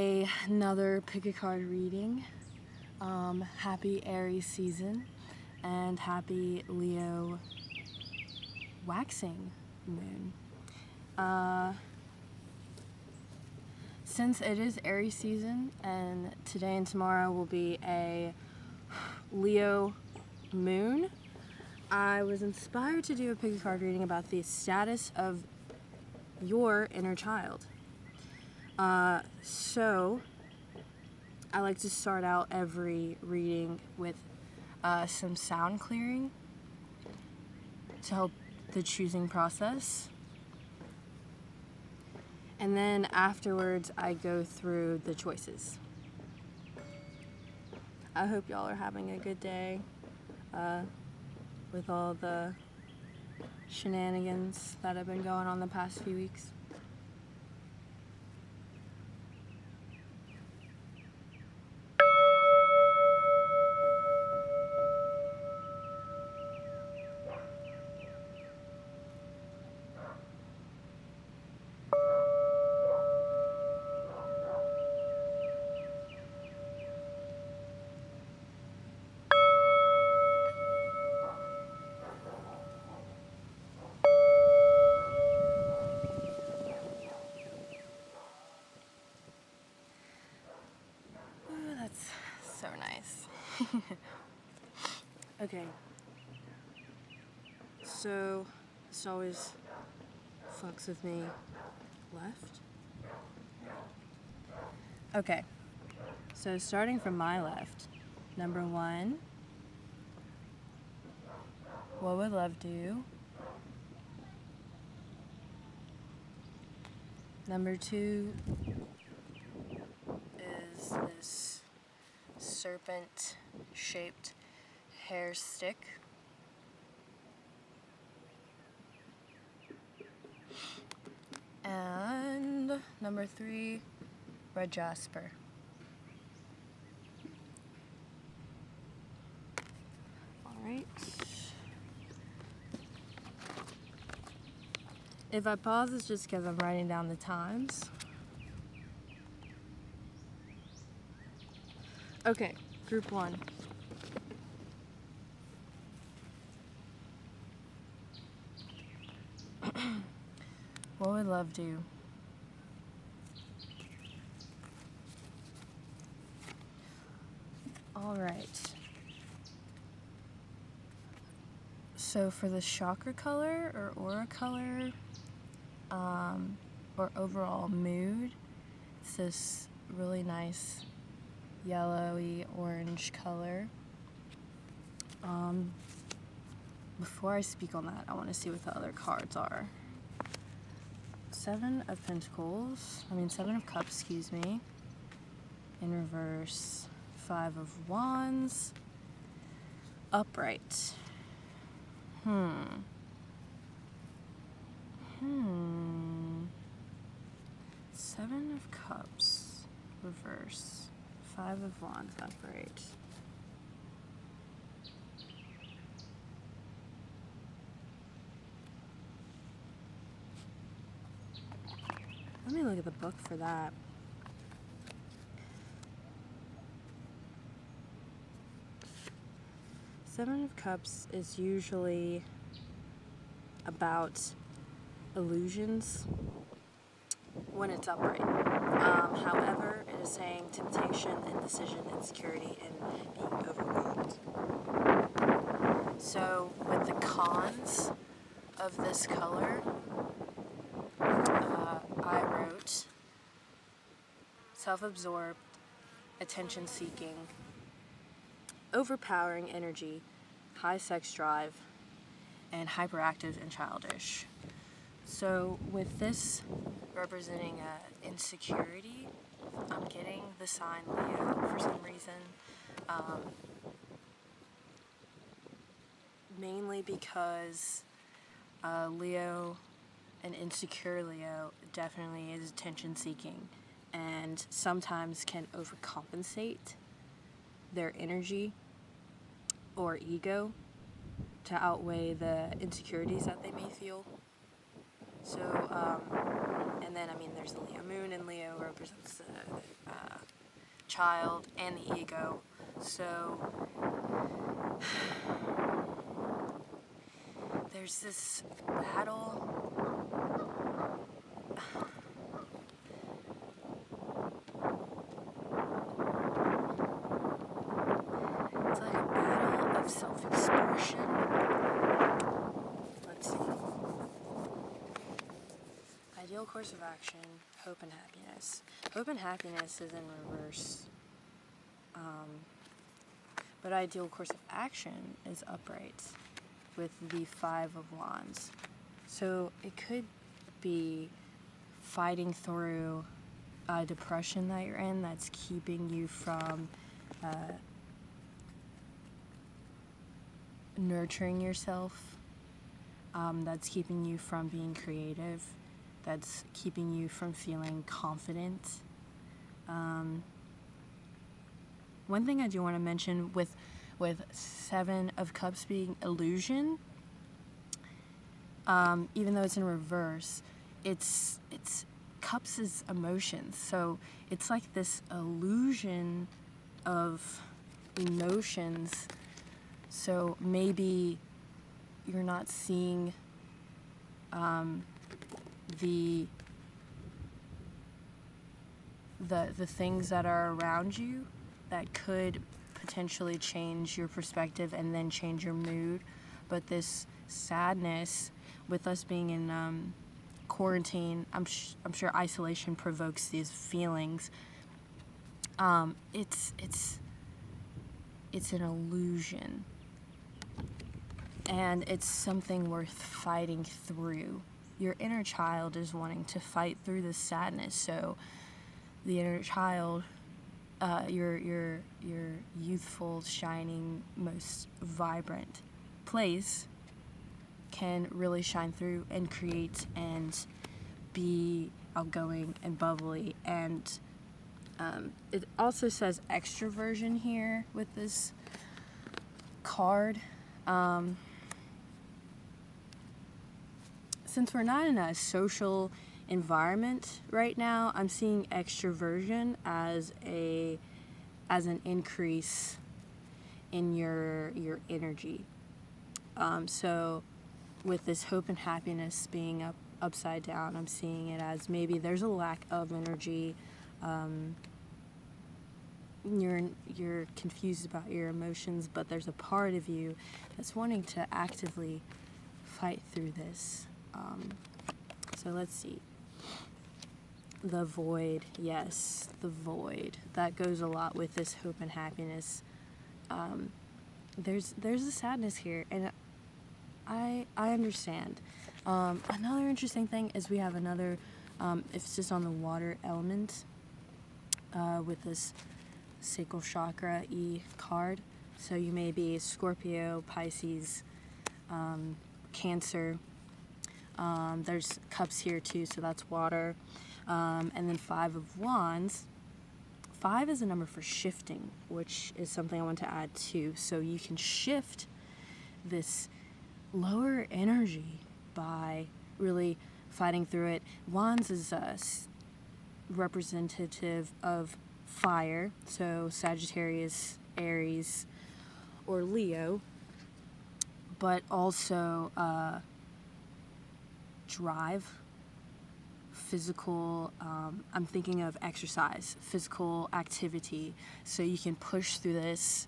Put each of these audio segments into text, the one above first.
another pick a card reading. Happy Aries season and happy Leo waxing moon. Since it is Aries season and today and tomorrow will be a Leo moon, I was inspired to do a pick a card reading about the status of your inner child. So I like to start out every reading with some sound clearing to help the choosing process. And then afterwards I go through the choices. I hope y'all are having a good day with all the shenanigans that have been going on the past few weeks. So nice. Okay. So, this always fucks with me. Left? Okay. So, starting from my left, number 1, what would love do? Number 2 is this serpent shaped hair stick. And number 3, red Jasper. Alright. If I pause, it's just because I'm writing down the times. Okay, group 1. What would love do? Alright. So for the chakra color or aura color, or overall mood, it's this really nice yellowy orange color. Before I speak on that, I want to see what the other cards are. 7 of Cups, excuse me. In reverse, 5 of Wands. Upright. 7 of Cups, reverse. 5 of Wands, upright. Let me look at the book for that. Seven of Cups is usually about illusions when it's upright. However, it is saying temptation, indecision, insecurity, and being overwhelmed. So with the cons of this color, I wrote self-absorbed, attention-seeking, overpowering energy, high sex drive, and hyperactive and childish. So with this representing insecurity, I'm getting the sign Leo for some reason. Mainly because Leo, an insecure Leo, definitely is attention seeking and sometimes can overcompensate their energy or ego to outweigh the insecurities that they may feel. So, and then, there's the Leo moon, and Leo represents the child and the ego. So there's this battle. It's like a battle of self-expression. Let's see. Ideal course of action, hope and happiness. Hope and happiness is in reverse. But ideal course of action is upright with the 5 of Wands. So it could be fighting through a depression that you're in that's keeping you from nurturing yourself, that's keeping you from being creative, that's keeping you from feeling confident. One thing I do want to mention with 7 of Cups being illusion, even though it's in reverse, it's Cups is emotions. So it's like this illusion of emotions. So maybe you're not seeing the things that are around you that could potentially change your perspective and then change your mood. But this sadness, with us being in quarantine, I'm sure isolation provokes these feelings. It's an illusion, and it's something worth fighting through. Your inner child is wanting to fight through this sadness. So the inner child, your youthful, shining, most vibrant place can really shine through and create and be outgoing and bubbly. And it also says extroversion here with this card. Since we're not in a social environment right now, I'm seeing extroversion as an increase in your energy. So with this hope and happiness being upside down, I'm seeing it as maybe there's a lack of energy. You're confused about your emotions, but there's a part of you that's wanting to actively fight through this. So let's see. The void, yes, the void. That goes a lot with this hope and happiness. There's a sadness here, and I understand. Another interesting thing is we have another, it's just on the water element, with this sacral chakra E card. So you may be Scorpio, Pisces, Cancer. There's cups here too, so that's water. And then 5 of Wands. 5 is a number for shifting, which is something I want to add too. So you can shift this lower energy by really fighting through it. Wands is representative of fire, so Sagittarius, Aries, or Leo, but also drive, physical, I'm thinking of exercise, physical activity, so you can push through this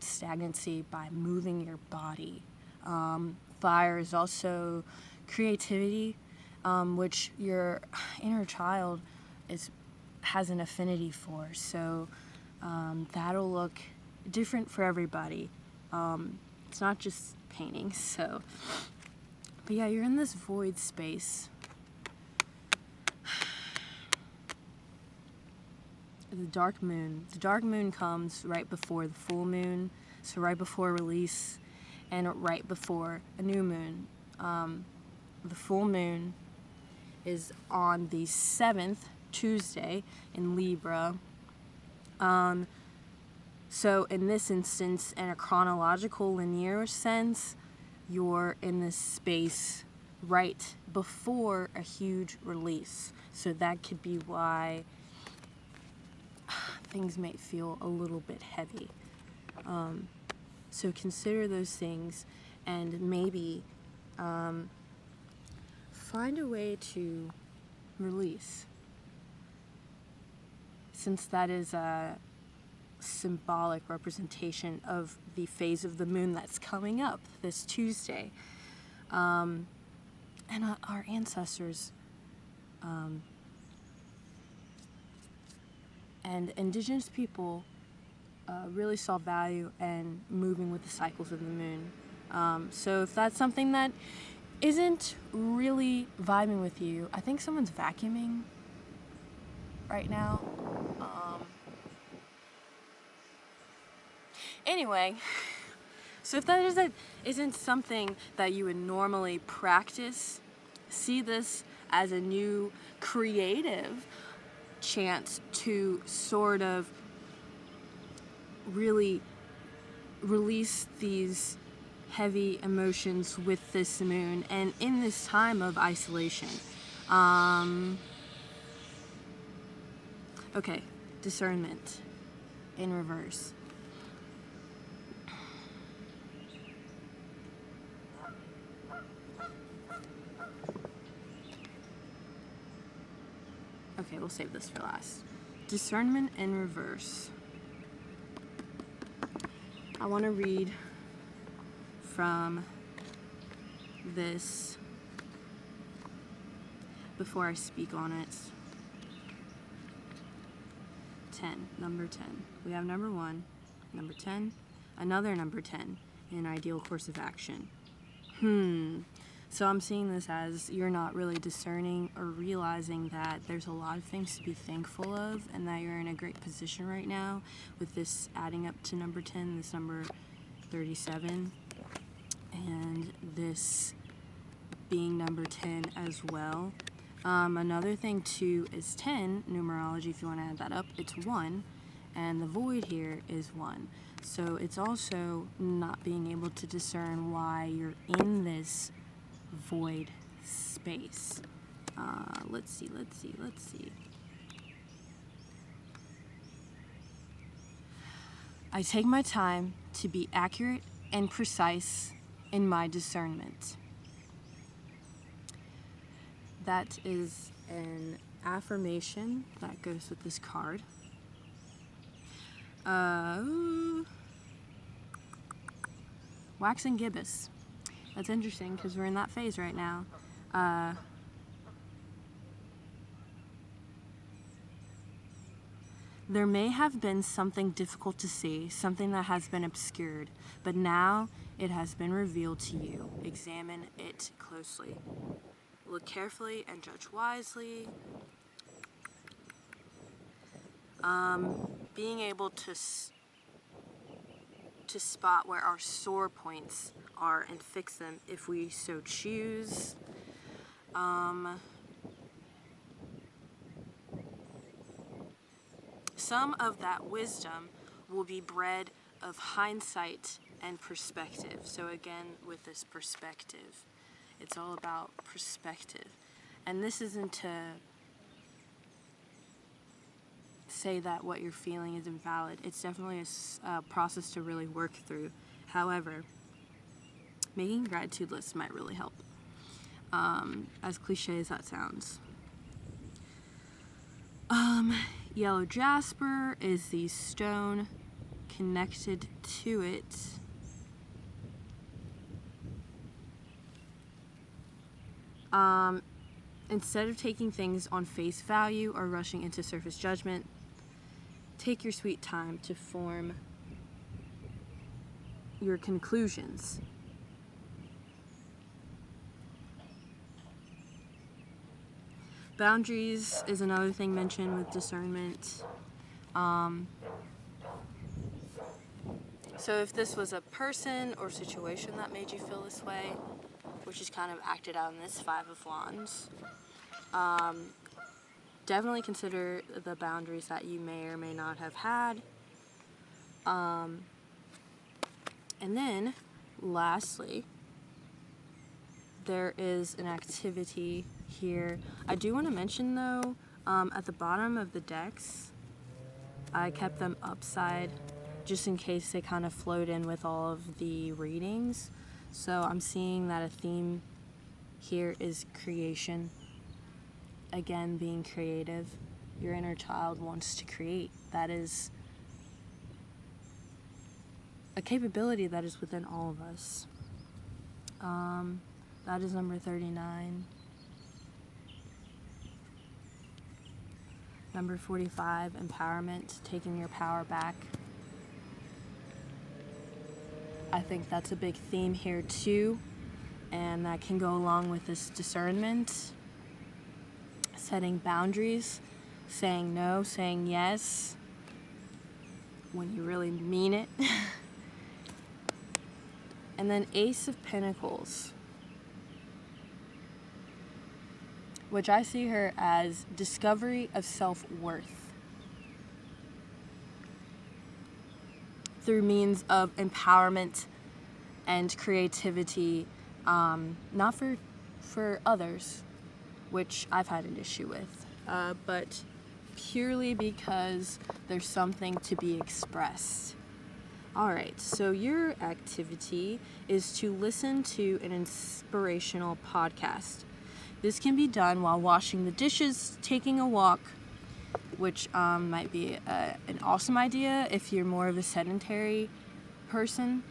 stagnancy by moving your body. Fire is also creativity, which your inner child has an affinity for, so that'll look different for everybody. It's not just painting, so, but yeah, you're in this void space. The dark moon. The dark moon comes right before the full moon, so right before release, and right before a new moon. The full moon is on the 7th, Tuesday, in Libra. So in this instance, in a chronological linear sense, you're in this space right before a huge release. So that could be why things might feel a little bit heavy. So consider those things and maybe find a way to release, since that is a symbolic representation of the phase of the moon that's coming up this Tuesday. And our ancestors and indigenous people really saw value in moving with the cycles of the moon. So if that's something that isn't really vibing with you, I think someone's vacuuming right now. Anyway, so if that isn't something that you would normally practice, see this as a new creative chance to sort of really release these heavy emotions with this moon and in this time of isolation. Okay, discernment in reverse. Okay, we'll save this for last. Discernment in reverse. I want to read from this before I speak on it. 10, number 10. We have number 1, number 10, another number 10, an ideal course of action. So I'm seeing this as you're not really discerning or realizing that there's a lot of things to be thankful of and that you're in a great position right now with this adding up to number 10, this number 37, and this being number 10 as well. Another thing too is 10, numerology, if you want to add that up, it's 1, and the void here is 1. So it's also not being able to discern why you're in this void space. Let's see. I take my time to be accurate and precise in my discernment. That is an affirmation that goes with this card. Wax and gibbous. That's interesting because we're in that phase right now. There may have been something difficult to see, something that has been obscured, but now it has been revealed to you. Examine it closely. Look carefully and judge wisely. Being able to spot where our sore points are and fix them if we so choose. Some of that wisdom will be bred of hindsight and perspective. So again, with this perspective, it's all about perspective. And this isn't to say that what you're feeling is invalid. It's definitely a process to really work through. However, making a gratitude list might really help, as cliche as that sounds. Yellow Jasper is the stone connected to it. Instead of taking things on face value or rushing into surface judgment, take your sweet time to form your conclusions. Boundaries is another thing mentioned with discernment. So if this was a person or situation that made you feel this way, which is kind of acted out in this 5 of Wands, definitely consider the boundaries that you may or may not have had. And then, lastly, there is an activity here. I do want to mention, though, at the bottom of the decks, I kept them upside just in case they kind of flowed in with all of the readings. So I'm seeing that a theme here is creation. Again, being creative. Your inner child wants to create. That is a capability that is within all of us. That is number 39. Number 45, empowerment, taking your power back. I think that's a big theme here too, and that can go along with this discernment, setting boundaries, saying no, saying yes when you really mean it. And then Ace of Pentacles, which I see her as discovery of self-worth through means of empowerment and creativity, not for others, which I've had an issue with, but purely because there's something to be expressed. Alright, so your activity is to listen to an inspirational podcast. This can be done while washing the dishes, taking a walk, which might be an awesome idea if you're more of a sedentary person.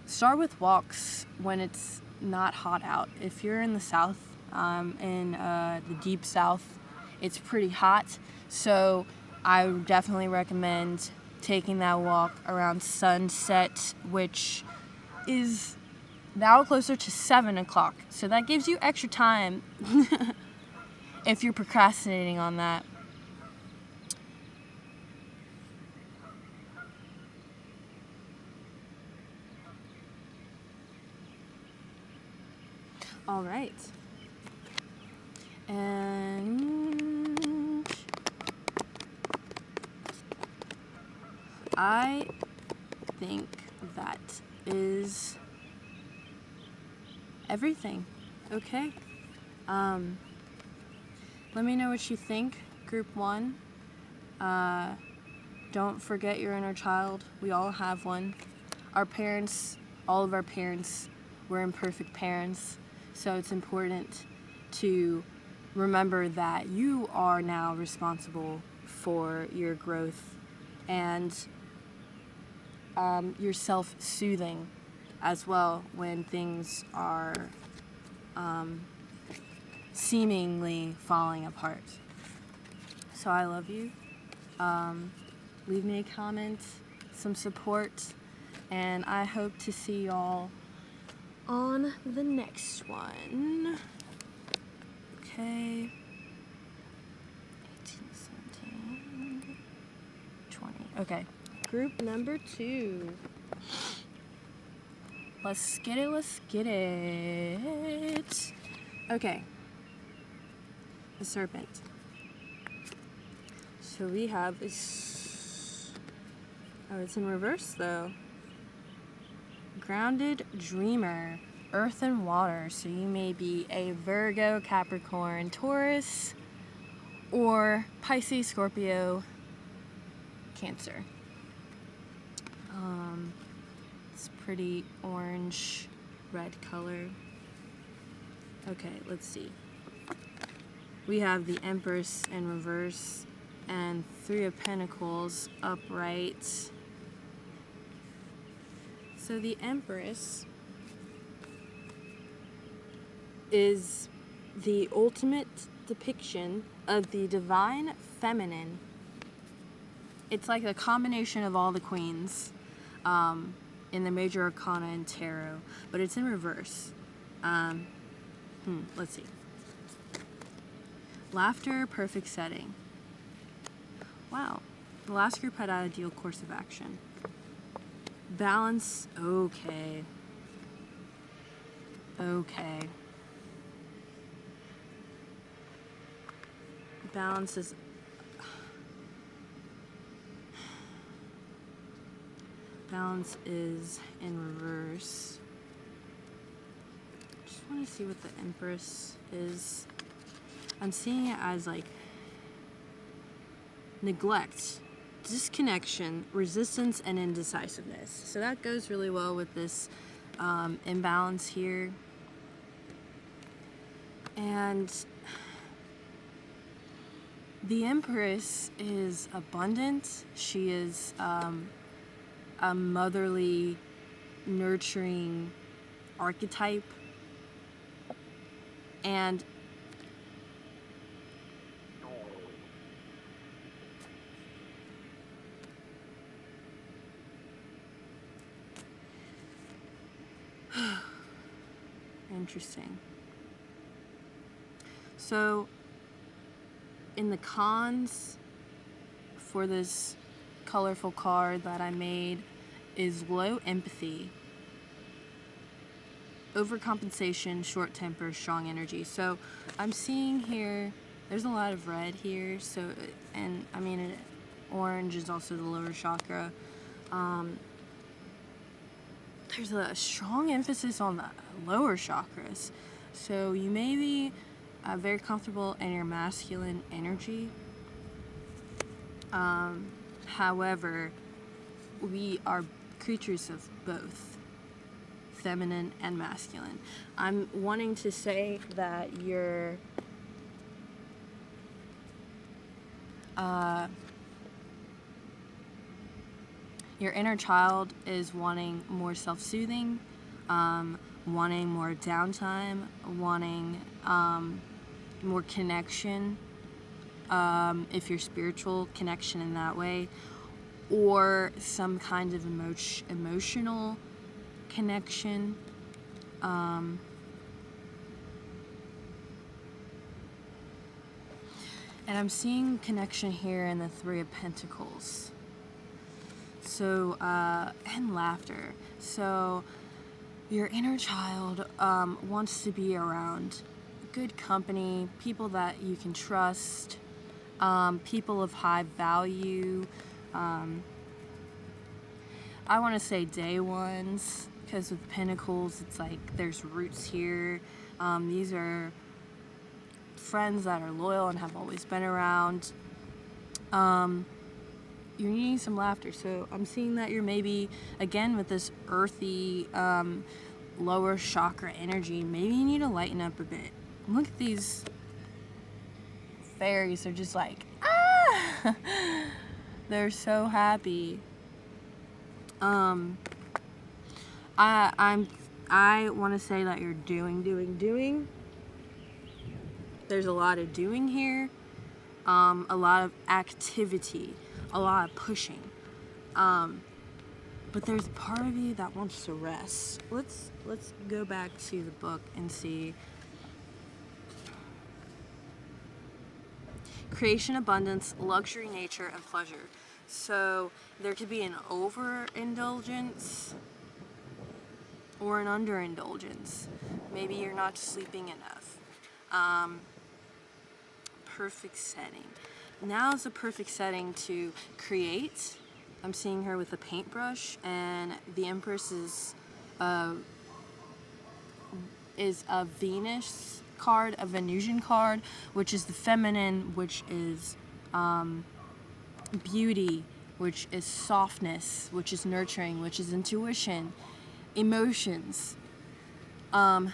Start with walks when it's not hot out. If you're in the south, in the deep south, it's pretty hot. So I would definitely recommend taking that walk around sunset, which is now closer to 7 o'clock. So that gives you extra time if you're procrastinating on that. All right. And I think that is everything. Okay. Let me know what you think, group 1. Don't forget your inner child. We all have one. Our parents, all of our parents, were imperfect parents. So it's important to remember that you are now responsible for your growth and your self-soothing as well when things are seemingly falling apart. So I love you. Leave me a comment, some support, and I hope to see y'all on the next one. Okay. 18, 17, 20. Okay. Group number 2. Let's get it, let's get it. Okay. The Serpent. So we have this. Oh, it's in reverse though. Grounded dreamer, earth and water. So you may be a Virgo, Capricorn, Taurus, or Pisces, Scorpio, Cancer. It's pretty orange, red color. Okay, let's see. We have the Empress in reverse and 3 of Pentacles upright. So the Empress is the ultimate depiction of the divine feminine. It's like a combination of all the queens in the major arcana and tarot, but it's in reverse. Let's see. Laughter, perfect setting. Wow. The last group had ideal course of action. Balance, okay. Okay. Balance is... Balance is in reverse. Just want to see what the Empress is. I'm seeing it as like neglect. disconnection, resistance, and indecisiveness. So that goes really well with this imbalance here. And the Empress is abundant. She is a motherly, nurturing archetype. And interesting. So, in the cons for this colorful card that I made is low empathy, overcompensation, short temper, strong energy. So, I'm seeing here, there's a lot of red here. So, and I mean, orange is also the lower chakra. There's a strong emphasis on the lower chakras. So you may be very comfortable in your masculine energy. However, we are creatures of both feminine and masculine. I'm wanting to say that your inner child is wanting more self-soothing, wanting more downtime, wanting more connection, if you're spiritual, connection in that way, or some kind of emotional connection. And I'm seeing connection here in the Three of Pentacles. So, and laughter. So, your inner child wants to be around good company, people that you can trust, people of high value. I want to say day ones, because with Pentacles, it's like there's roots here. These are friends that are loyal and have always been around. You're needing some laughter. So I'm seeing that you're maybe, again, with this earthy, lower chakra energy, maybe you need to lighten up a bit. Look at these fairies. They're just like, ah! They're so happy. I want to say that you're doing. There's a lot of doing here. A lot of activity, a lot of pushing. But there's a part of you that wants to rest. Let's go back to the book and see. Creation, abundance, luxury, nature, and pleasure. So there could be an overindulgence or an underindulgence. Maybe you're not sleeping enough. Perfect setting. Now is the perfect setting to create. I'm seeing her with a paintbrush, and the Empress is a Venus card, a Venusian card, which is the feminine, which is beauty, which is softness, which is nurturing, which is intuition, emotions. I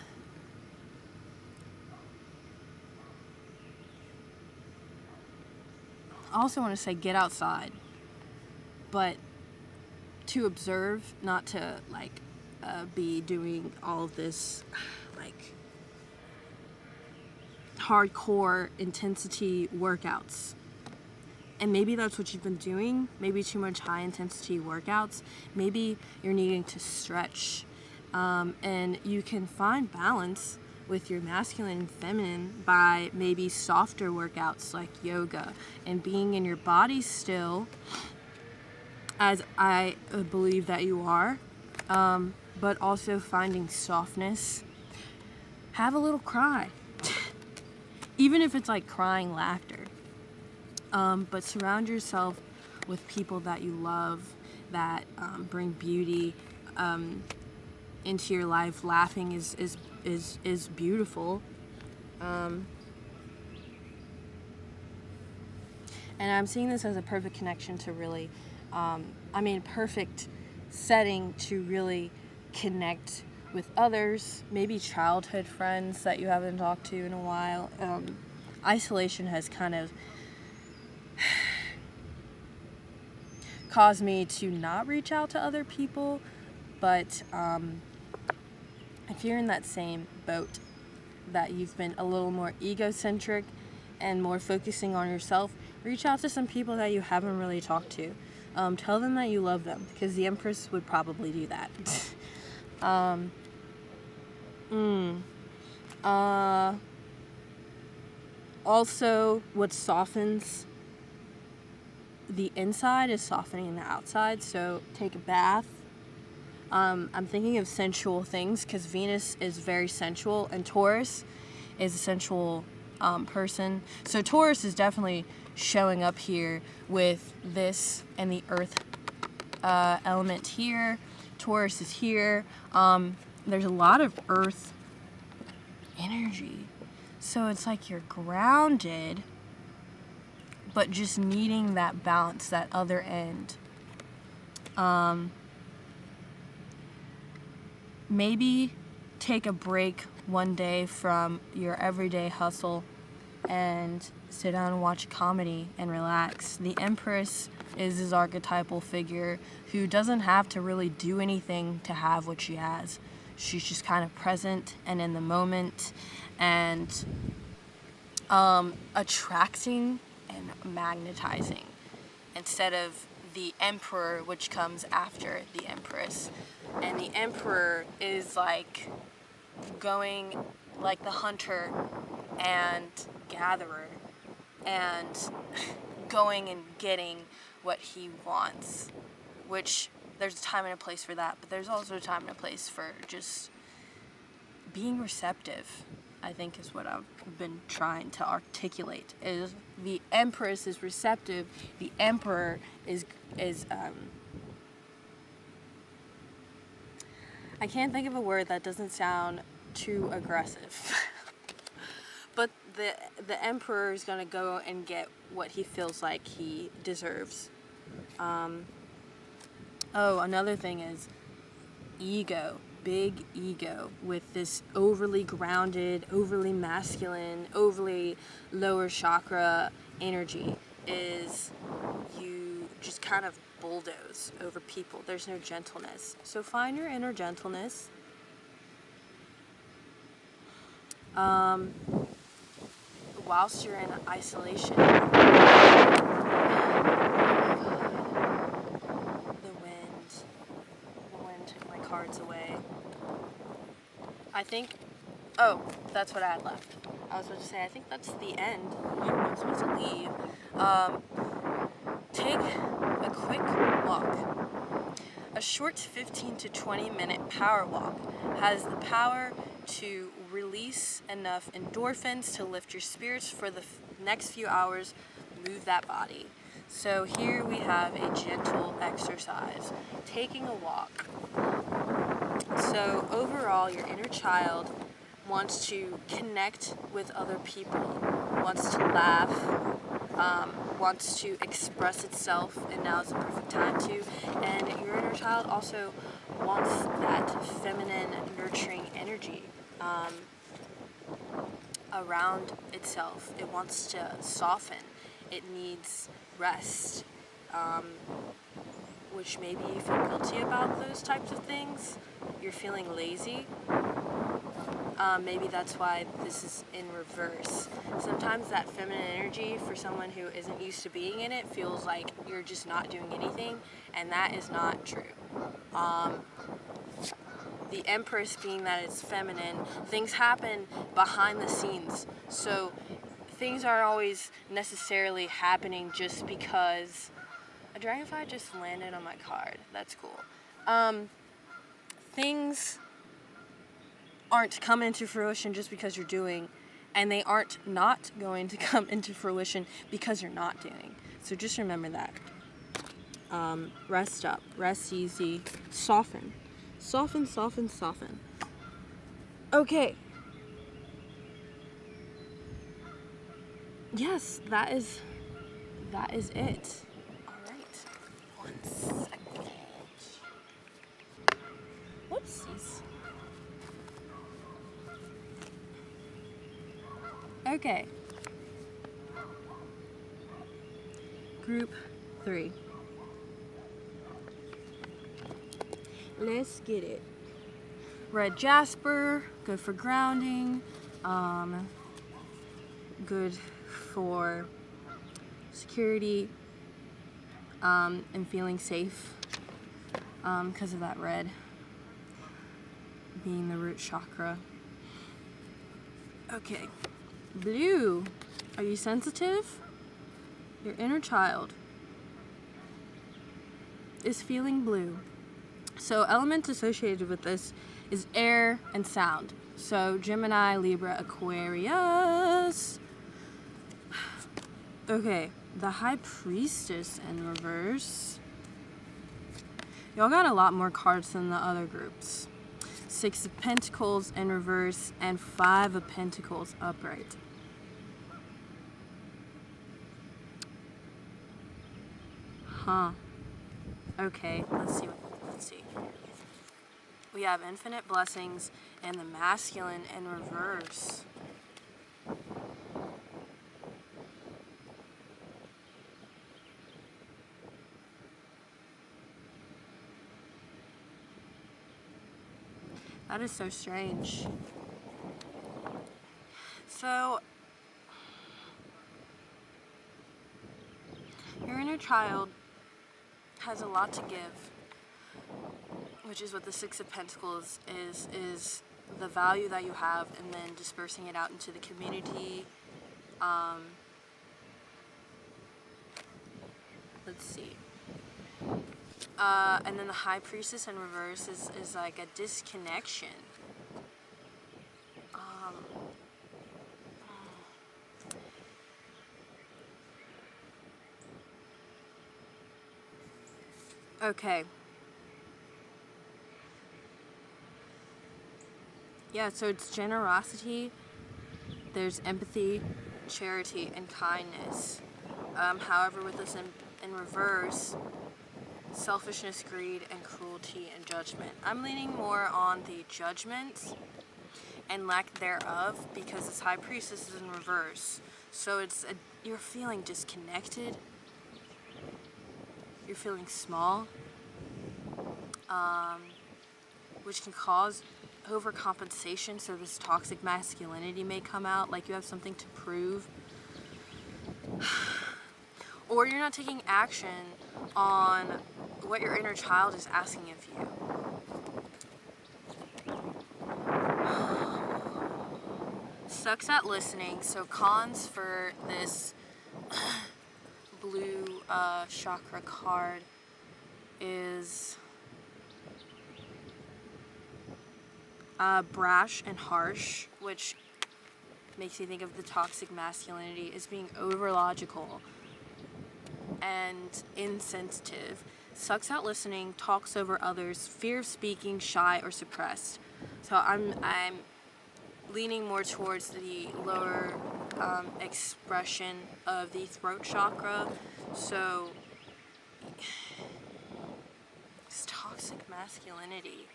also want to say get outside, but to observe, not to be doing all of this hardcore intensity workouts. And maybe that's what you've been doing, maybe too much high intensity workouts. Maybe you're needing to stretch, and you can find balance with your masculine and feminine by maybe softer workouts like yoga and being in your body still, as I believe that you are, but also finding softness. Have a little cry, even if it's like crying laughter, but surround yourself with people that you love, that bring beauty into your life. Laughing is beautiful. And I'm seeing this as a perfect connection to really, perfect setting to really connect with others, maybe childhood friends that you haven't talked to in a while. Isolation has kind of caused me to not reach out to other people, but if you're in that same boat, that you've been a little more egocentric and more focusing on yourself, reach out to some people that you haven't really talked to. Tell them that you love them, because the Empress would probably do that. Also, what softens the inside is softening the outside, so take a bath. I'm thinking of sensual things, because Venus is very sensual, and Taurus is a sensual person. So Taurus is definitely showing up here with this and the earth element here. Taurus is here. There's a lot of earth energy. So it's like you're grounded, but just needing that balance, that other end. Maybe take a break one day from your everyday hustle and sit down and watch a comedy and relax. The Empress is this archetypal figure who doesn't have to really do anything to have what she has. She's just kind of present and in the moment, and attracting and magnetizing, instead of the Emperor, which comes after the Empress. And the Emperor is like going like the hunter and gatherer, and going and getting what he wants, which there's a time and a place for that, but there's also a time and a place for just being receptive, I think, is what I've been trying to articulate. Is the Empress is receptive, the Emperor is I can't think of a word that doesn't sound too aggressive. But the Emperor is gonna go and get what he feels like he deserves. Another thing is ego. Big ego with this overly grounded, overly masculine, overly lower chakra energy is you just kind of bulldoze over people. There's no gentleness. So find your inner gentleness. Whilst you're in isolation. The wind took my cards away. I think, that's what I had left. I was about to say, I think that's the end. I'm supposed to leave. Take a quick walk. A short 15 to 20 minute power walk has the power to release enough endorphins to lift your spirits for the next few hours. Move that body. So here we have a gentle exercise, taking a walk. So overall, your inner child wants to connect with other people, wants to laugh, wants to express itself, and now is the perfect time to. And your inner child also wants that feminine, nurturing energy around itself. It wants to soften. It needs rest, which maybe you feel guilty about those types of things. You're feeling lazy. Maybe that's why this is in reverse. Sometimes that feminine energy, for someone who isn't used to being in it, feels like you're just not doing anything, and that is not true. The Empress, being that it's feminine, things happen behind the scenes. So things aren't always necessarily happening just because a dragonfly just landed on my card. That's cool. Things aren't coming into fruition just because you're doing, and they aren't not going to come into fruition because you're not doing. So just remember that. Rest up, rest easy, soften. Soften, soften, soften. Okay. Yes, that is that is it. Alright. 1 second. Whoopsies. Okay. Group 3. Let's get it. Red Jasper, good for grounding, good for security, and feeling safe, because of that red being the root chakra. Okay. Blue, are you sensitive? Your inner child is feeling blue. So elements associated with this is air and sound. So Gemini, Libra, Aquarius. Okay, the High Priestess in reverse. Y'all got a lot more cards than the other groups. 6 of Pentacles in reverse and 5 of Pentacles upright. Huh. Okay, let's see. We have infinite blessings and the masculine in reverse. That is so strange. So, your inner child has a lot to give, which is what the 6 of Pentacles is the value that you have and then dispersing it out into the community. Let's see. And then the High Priestess in reverse is like a disconnection. Okay. Yeah, so it's generosity, there's empathy, charity, and kindness. However, with this in reverse, selfishness, greed, and cruelty and judgment. I'm leaning more on the judgment and lack thereof because this High Priestess is in reverse. So you're feeling disconnected. You're feeling small, which can cause overcompensation, so this toxic masculinity may come out, like you have something to prove. Or you're not taking action on what your inner child is asking of you. Sucks at listening, so cons for this blue chakra card is brash and harsh, which makes me think of the toxic masculinity as being over logical and insensitive. Sucks at listening, talks over others, fear of speaking, shy or suppressed. So I'm leaning more towards the lower expression of the throat chakra. So it's toxic masculinity.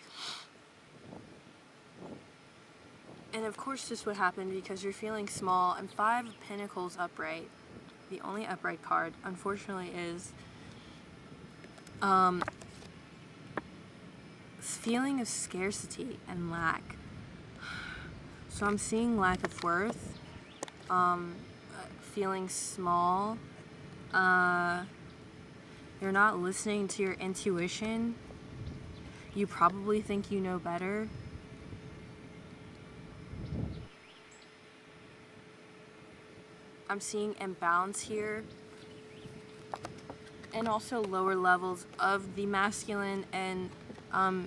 And of course this would happen because you're feeling small, and 5 of Pentacles upright, the only upright card, unfortunately, is this feeling of scarcity and lack. So I'm seeing lack of worth, feeling small, you're not listening to your intuition, you probably think you know better. I'm seeing imbalance here, and also lower levels of the masculine and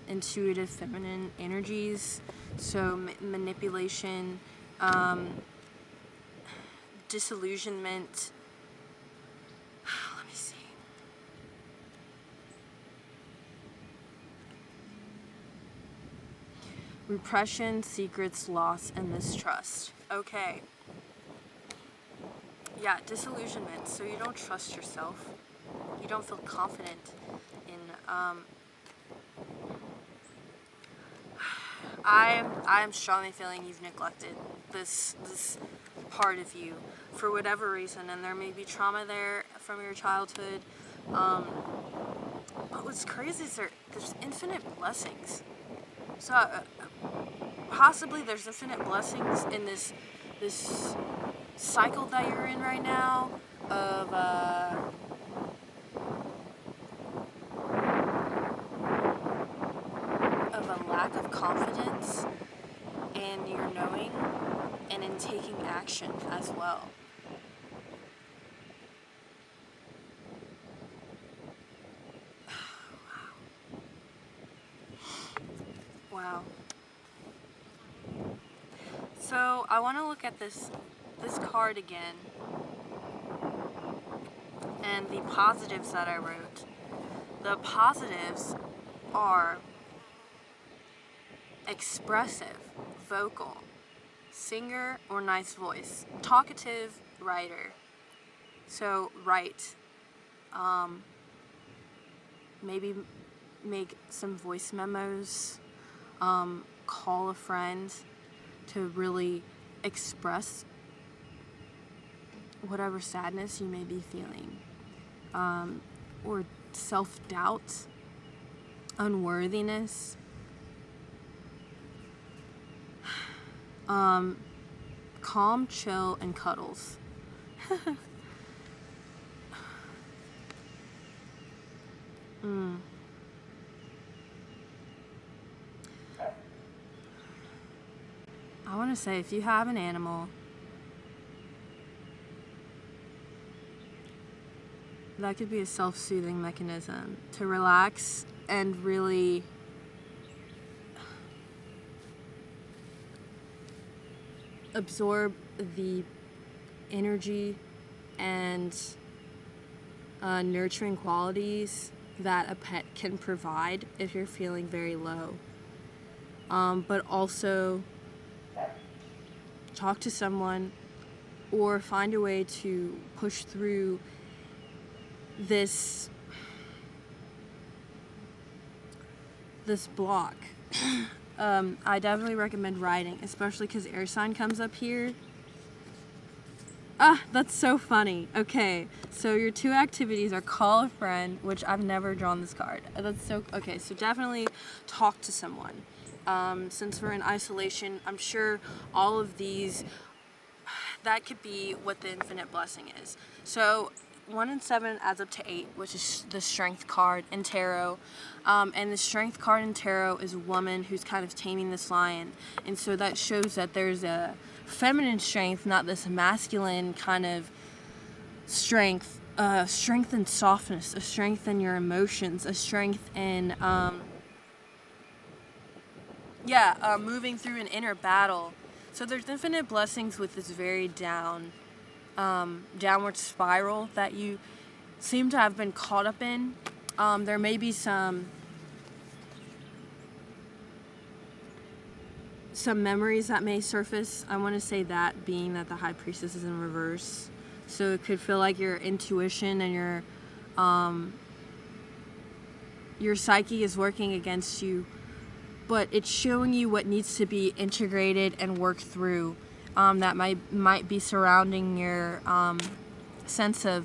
intuitive feminine energies. So manipulation, disillusionment. Let me see. Repression, secrets, loss, and mistrust. Okay. disillusionment. So you don't trust yourself. You don't feel confident in, I am strongly feeling you've neglected this part of you for whatever reason, and there may be trauma there from your childhood. But what's crazy is there's infinite blessings. So possibly there's infinite blessings in this cycle that you're in right now of a lack of confidence in your knowing and in taking action as well. Wow. So I want to look at this card again and the positives that I wrote. The positives are expressive, vocal, singer or nice voice, talkative, writer. So write, maybe make some voice memos, call a friend to really express whatever sadness you may be feeling, or self-doubt, unworthiness. Calm, chill, and cuddles. I want to say, if you have an animal, that could be a self-soothing mechanism to relax and really absorb the energy and nurturing qualities that a pet can provide if you're feeling very low. But also talk to someone or find a way to push through this block. I definitely recommend writing, especially because air sign comes up here. That's so funny. Okay, so your two activities are call a friend, which I've never drawn this card. That's so, okay, so definitely talk to someone. Since we're in isolation, I'm sure all of these, that could be what the infinite blessing is. So 1 and 7 adds up to 8, which is the strength card in tarot. And the strength card in tarot is a woman who's kind of taming this lion. And so that shows that there's a feminine strength, not this masculine kind of strength. Strength and softness, a strength in your emotions, a strength in, moving through an inner battle. So there's infinite blessings with this very downward spiral that you seem to have been caught up in. There may be some memories that may surface. I want to say that, being that the High Priestess is in reverse. So it could feel like your intuition and your psyche is working against you, but it's showing you what needs to be integrated and worked through. That might be surrounding your sense of,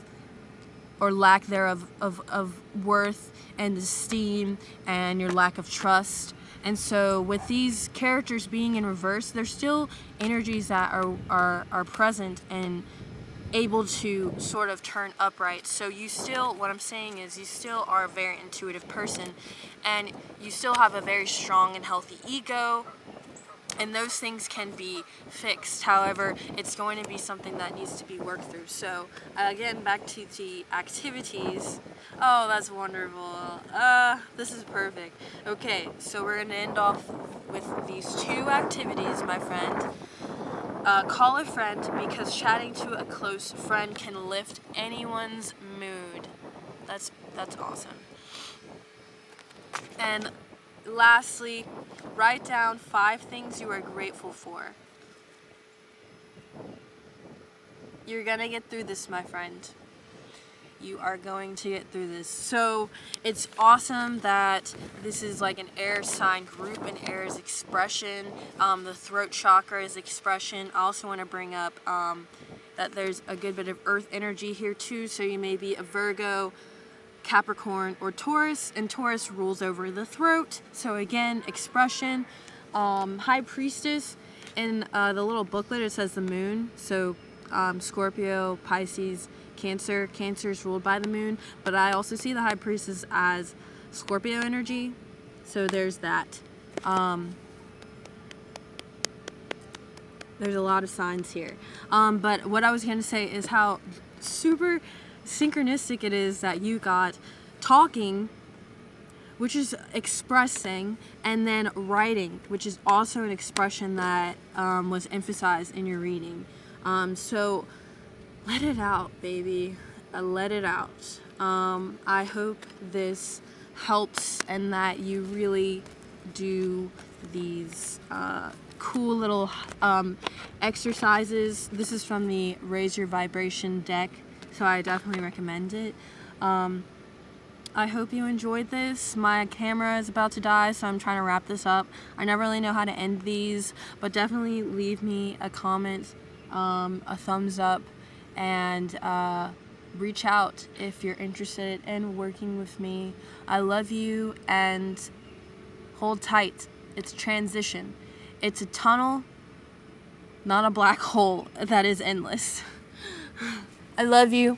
or lack thereof, of worth and esteem, and your lack of trust. And so with these characters being in reverse, there's still energies that are present and able to sort of turn upright. So you still, what I'm saying is, you still are a very intuitive person, and you still have a very strong and healthy ego, and those things can be fixed. However, it's going to be something that needs to be worked through. So again, back to the activities. Oh, that's wonderful. This is perfect. Okay, so we're going to end off with these two activities, my friend. Call a friend, because chatting to a close friend can lift anyone's mood. That's awesome. And lastly, write down 5 things you are grateful for. You're gonna get through this, my friend. You are going to get through this. So it's awesome that this is like an air sign group, and air is expression. The throat chakra is expression. I also want to bring up that there's a good bit of earth energy here too. So you may be a Virgo, Capricorn, or Taurus, and Taurus rules over the throat. So again, expression. High Priestess, in the little booklet it says the moon. So Scorpio, Pisces, Cancer. Cancer is ruled by the moon, but I also see the High Priestess as Scorpio energy. So there's that. There's a lot of signs here. But what I was going to say is how super synchronistic it is that you got talking, which is expressing, and then writing, which is also an expression that was emphasized in your reading. So let it out, baby. Let it out. I hope this helps and that you really do these cool little exercises. This is from the Raise Your Vibration deck, so I definitely recommend it. I hope you enjoyed this. My camera is about to die, so I'm trying to wrap this up. I never really know how to end these, but definitely leave me a comment, a thumbs up, and reach out if you're interested in working with me. I love you, and hold tight. It's transition. It's a tunnel, not a black hole that is endless. I love you.